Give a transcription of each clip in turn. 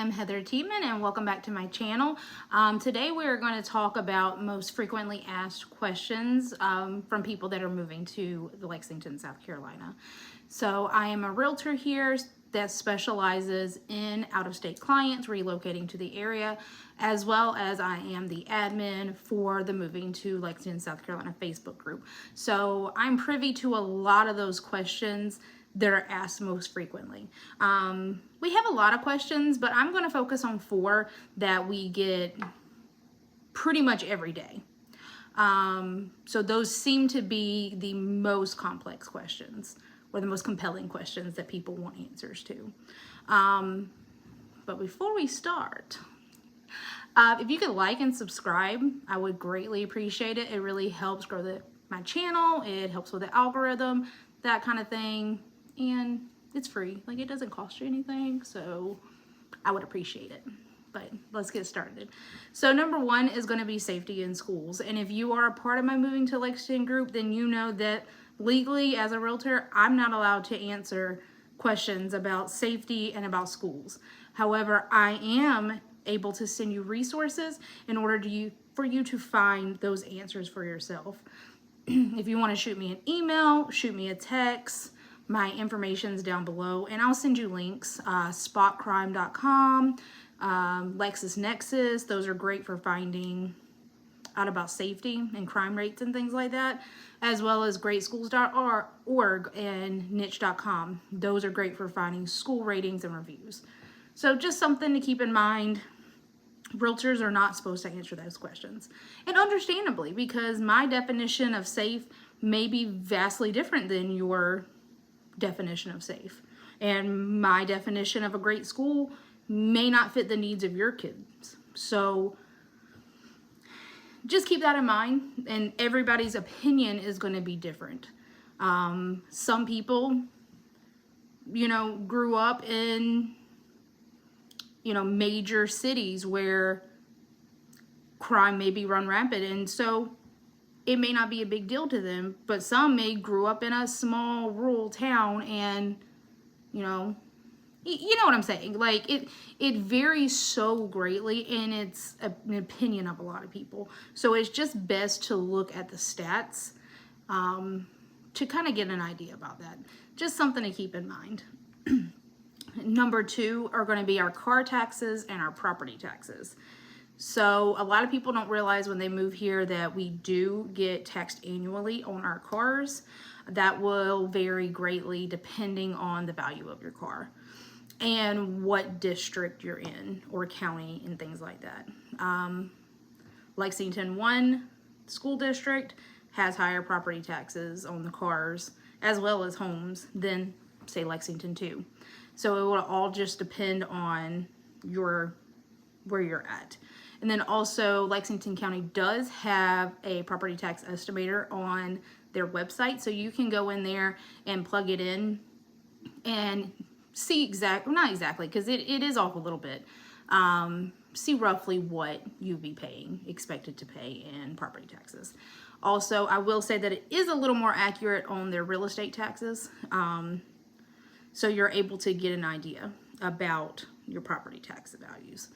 am Heather Tiedemann and welcome back to my channel. Today we are going to talk about most frequently asked questions from people that are moving to Lexington, South Carolina. So I am a realtor here that specializes in out-of-state clients relocating to the area, as well as I am the admin for the Moving to Lexington, South Carolina Facebook group. So I'm privy to a lot of those questions that are asked most frequently. We have a lot of questions, but I'm going to focus on 4 that we get pretty much every day. So those seem to be the most complex questions or the most compelling questions that people want answers to. But before we start, if you could like and subscribe, I would greatly appreciate it. It really helps grow my channel. It helps with the algorithm, that kind of thing. And it's free, like it doesn't cost you anything, so I would appreciate it. But let's get started. So number 1 is going to be safety in schools. And if you are a part of my Moving to Lexington group, then you know that legally as a realtor, I'm not allowed to answer questions about safety and about schools. However, I am able to send you resources in order for you to find those answers for yourself. If you want to shoot me an email, shoot me a text, my information's down below, and I'll send you links. Spotcrime.com, LexisNexis, those are great for finding out about safety and crime rates and things like that, as well as greatschools.org and niche.com. Those are great for finding school ratings and reviews. So just something to keep in mind. Realtors are not supposed to answer those questions. And understandably, because my definition of safe may be vastly different than your definition of safe. And my definition of a great school may not fit the needs of your kids. So just keep that in mind, and everybody's opinion is going to be different. Some people, grew up in, major cities where crime may be run rampant, and so it may not be a big deal to them, but some may grew up in a small rural town and, you know what I'm saying? Like it varies so greatly, and it's an opinion of a lot of people. So it's just best to look at the stats to kind of get an idea about that. Just something to keep in mind. Number 2 are going to be our car taxes and our property taxes. So a lot of people don't realize when they move here that we do get taxed annually on our cars. That will vary greatly depending on the value of your car and what district you're in or county and things like that. Lexington 1 school district has higher property taxes on the cars as well as homes than, say, Lexington 2. So it will all just depend on where you're at. And then also Lexington County does have a property tax estimator on their website. So you can go in there and plug it in and see not exactly, because it is off a little bit. See roughly what you'd be expected to pay in property taxes. Also, I will say that it is a little more accurate on their real estate taxes. So you're able to get an idea about your property tax values.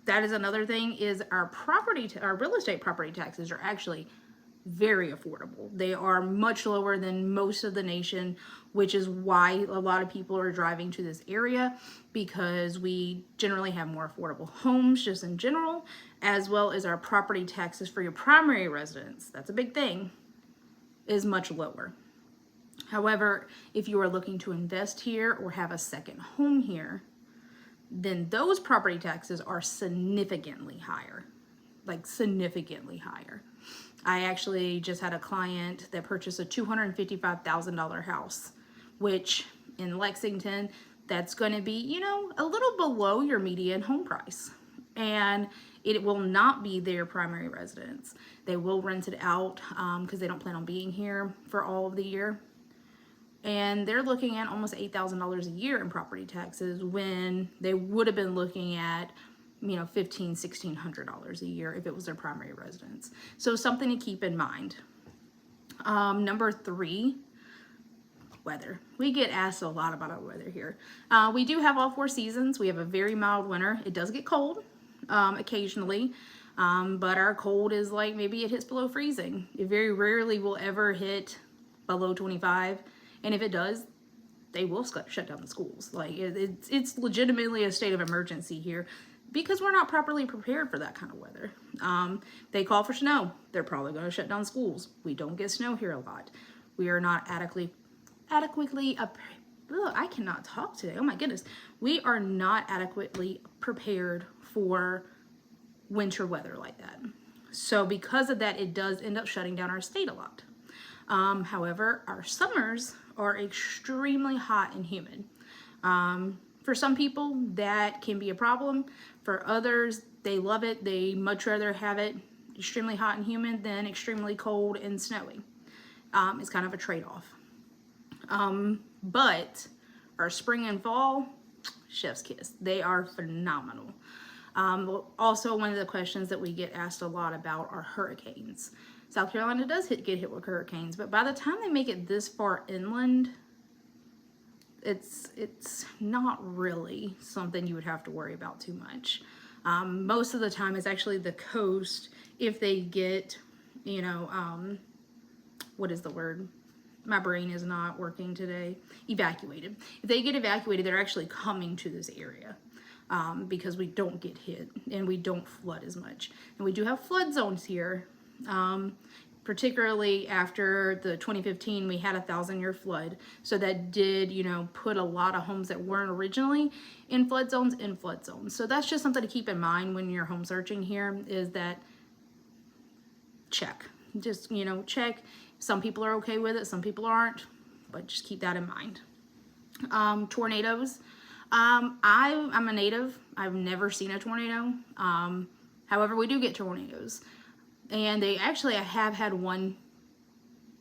That is another thing, is our real estate property taxes are actually very affordable. They are much lower than most of the nation, which is why a lot of people are driving to this area, because we generally have more affordable homes just in general, as well as our property taxes for your primary residence, that's a big thing, is much lower. However, if you are looking to invest here or have a second home here, then those property taxes are significantly higher, like significantly higher. I actually just had a client that purchased a $255,000 house, which in Lexington, that's going to be, a little below your median home price. And it will not be their primary residence. They will rent it out because they don't plan on being here for all of the year. And they're looking at almost $8,000 a year in property taxes when they would have been looking at, $1,500, $1,600 a year if it was their primary residence. So something to keep in mind. Number 3 weather. We get asked a lot about our weather here. We do have all 4 seasons. We have a very mild winter. It does get cold occasionally, but our cold is like maybe it hits below freezing. It very rarely will ever hit below 25, and if it does, they will shut down the schools. Like it's legitimately a state of emergency here because we're not properly prepared for that kind of weather. They call for snow. They're probably going to shut down schools. We don't get snow here a lot. We are not adequately I cannot talk today. Oh my goodness. We are not adequately prepared for winter weather like that. So because of that, it does end up shutting down our state a lot. However, our summers are extremely hot and humid. For some people, that can be a problem. For others, they love it. They much rather have it extremely hot and humid than extremely cold and snowy. It's kind of a trade-off. But our spring and fall, chef's kiss. They are phenomenal. Also, one of the questions that we get asked a lot about are hurricanes. South Carolina does get hit with hurricanes, but by the time they make it this far inland, it's not really something you would have to worry about too much. Most of the time, it's actually the coast. If they get, what is the word? My brain is not working today. Evacuated. If they get evacuated, they're actually coming to this area because we don't get hit and we don't flood as much. And we do have flood zones here. Particularly after the 2015, we had a 1,000-year flood. So that did, put a lot of homes that weren't originally in flood zones. So that's just something to keep in mind when you're home searching here is that check. Just, check. Some people are okay with it. Some people aren't. But just keep that in mind. Tornadoes. I'm a native. I've never seen a tornado. However, we do get tornadoes. And I have had one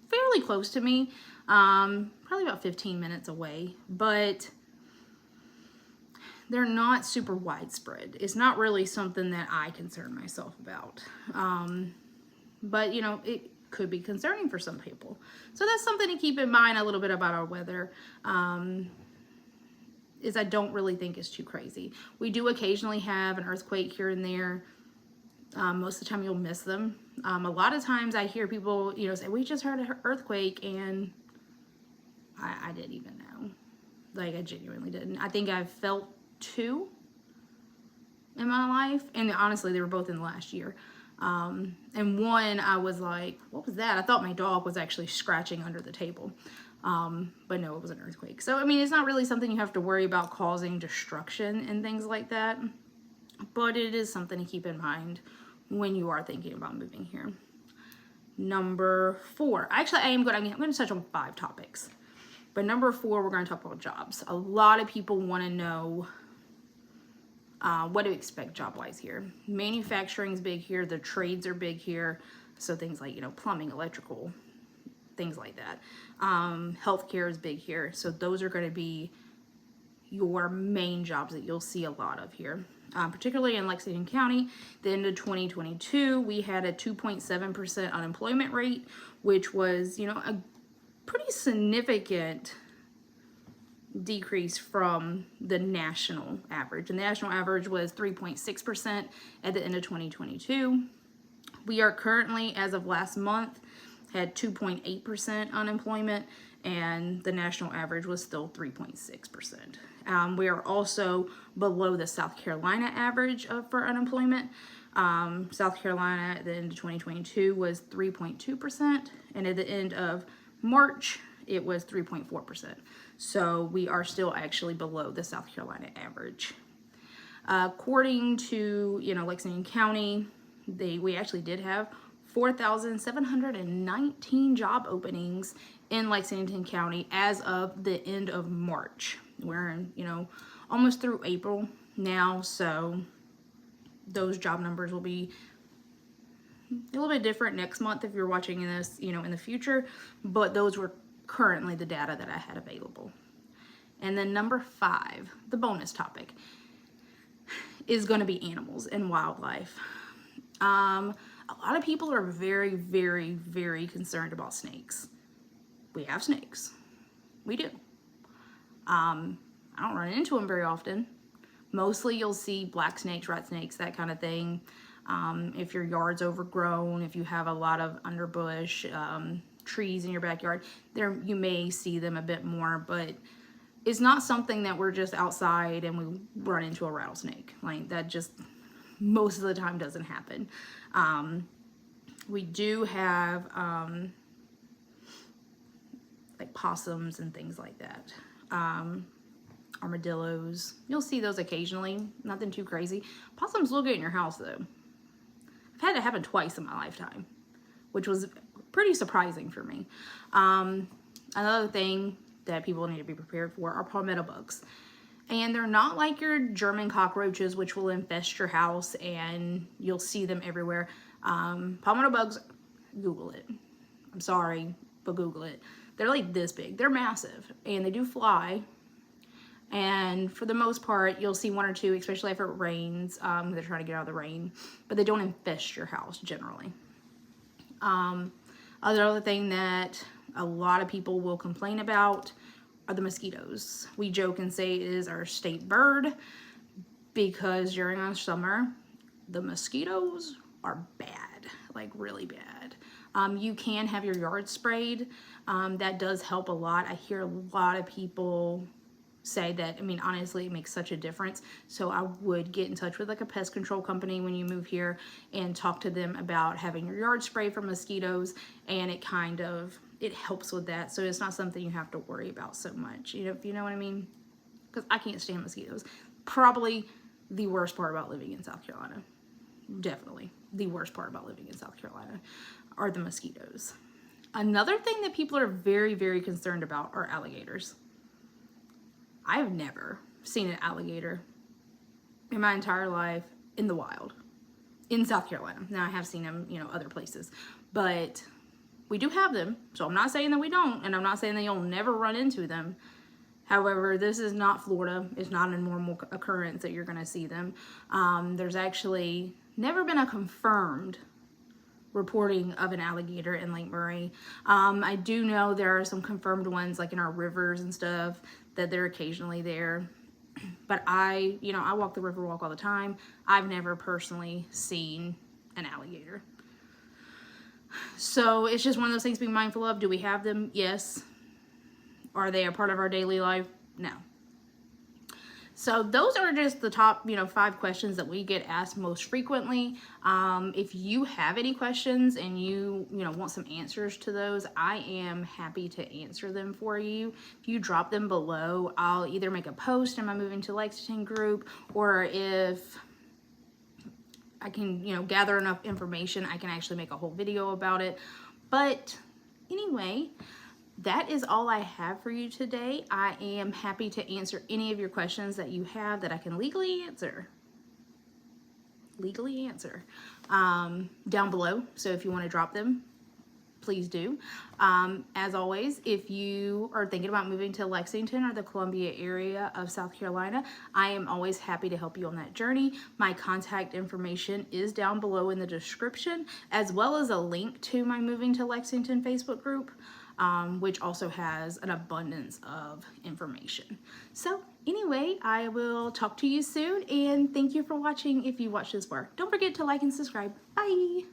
fairly close to me, probably about 15 minutes away, but they're not super widespread. It's not really something that I concern myself about. But, it could be concerning for some people. So that's something to keep in mind a little bit about our weather. Is I don't really think it's too crazy. We do occasionally have an earthquake here and there. Most of the time you'll miss them. A lot of times I hear people, say, we just heard an earthquake, and I didn't even know. Like, I genuinely didn't. I think I've felt 2 in my life, and honestly, they were both in the last year. And one, I was like, what was that? I thought my dog was actually scratching under the table. But no, it was an earthquake. So, it's not really something you have to worry about causing destruction and things like that. But it is something to keep in mind when you are thinking about moving here. Number 4. Actually, I'm going to touch on 5 topics. But number 4, we're going to talk about jobs. A lot of people want to know what to expect job-wise here. Manufacturing is big here. The trades are big here. So things like, plumbing, electrical, things like that. Healthcare is big here. So those are going to be your main jobs that you'll see a lot of here. Particularly in Lexington County, the end of 2022, we had a 2.7% unemployment rate, which was, a pretty significant decrease from the national average. And the national average was 3.6% at the end of 2022. We are currently, as of last month, had 2.8% unemployment, and the national average was still 3.6%. We are also below the South Carolina average for unemployment. South Carolina at the end of 2022 was 3.2%, and at the end of March, it was 3.4%. So we are still actually below the South Carolina average. According to, Lexington County, we actually did have 4,719 job openings in Lexington County as of the end of March. We're in, almost through April now, so those job numbers will be a little bit different next month if you're watching this, in the future, but those were currently the data that I had available. And then number 5, the bonus topic, is going to be animals and wildlife. A lot of people are very, very, very concerned about snakes. We have snakes. We do. I don't run into them very often. Mostly you'll see black snakes, rat snakes, that kind of thing. If your yard's overgrown, if you have a lot of underbush, trees in your backyard, there you may see them a bit more, but it's not something that we're just outside and we run into a rattlesnake. Like, that just most of the time doesn't happen. We do have like possums and things like that. Armadillos, you'll see those occasionally, nothing too crazy. Possums will get in your house though. I've had it happen twice in my lifetime, which was pretty surprising for me. Another thing that people need to be prepared for are palmetto bugs. And they're not like your German cockroaches, which will infest your house and you'll see them everywhere. Palmetto bugs, Google it. I'm sorry, but Google it. They're like this big. They're massive and they do fly. And for the most part, you'll see one or two, especially if it rains. They're trying to get out of the rain, but they don't infest your house generally. Other thing that a lot of people will complain about are the mosquitoes. We joke and say it is our state bird because during our summer, the mosquitoes are bad, like really bad. You can have your yard sprayed. That does help a lot. I hear a lot of people say that, I mean, honestly, it makes such a difference. So I would get in touch with like a pest control company when you move here and talk to them about having your yard sprayed for mosquitoes, and it helps with that. So it's not something you have to worry about so much, if you know what I mean? Because I can't stand mosquitoes. Probably the worst part about living in South Carolina. Definitely the worst part about living in South Carolina are the mosquitoes. Another thing that people are very, very concerned about are alligators. I've never seen an alligator in my entire life in the wild in South Carolina. Now I have seen them, other places, but we do have them. So I'm not saying that we don't, and I'm not saying that you'll never run into them. However, this is not Florida. It's not a normal occurrence that you're going to see them. There's actually never been a confirmed reporting of an alligator in Lake Murray. I do know there are some confirmed ones like in our rivers and stuff that they're occasionally there. But I walk the river walk all the time. I've never personally seen an alligator. So it's just one of those things to be mindful of. Do we have them? Yes. Are they a part of our daily life? No. So those are just the top, 5 questions that we get asked most frequently. If you have any questions and you want some answers to those, I am happy to answer them for you. If you drop them below, I'll either make a post in my Moving to Lexington group, or if I can, gather enough information, I can actually make a whole video about it. But anyway, that is all I have for you today. I am happy to answer any of your questions that you have that I can legally answer down below. So if you want to drop them, please do. As always, if you are thinking about moving to Lexington or the Columbia area of South Carolina, I am always happy to help you on that journey. My contact information is down below in the description, as well as a link to my Moving to Lexington Facebook group, which also has an abundance of information. So anyway, I will talk to you soon, and thank you for watching if you watched this far. Don't forget to like and subscribe. Bye!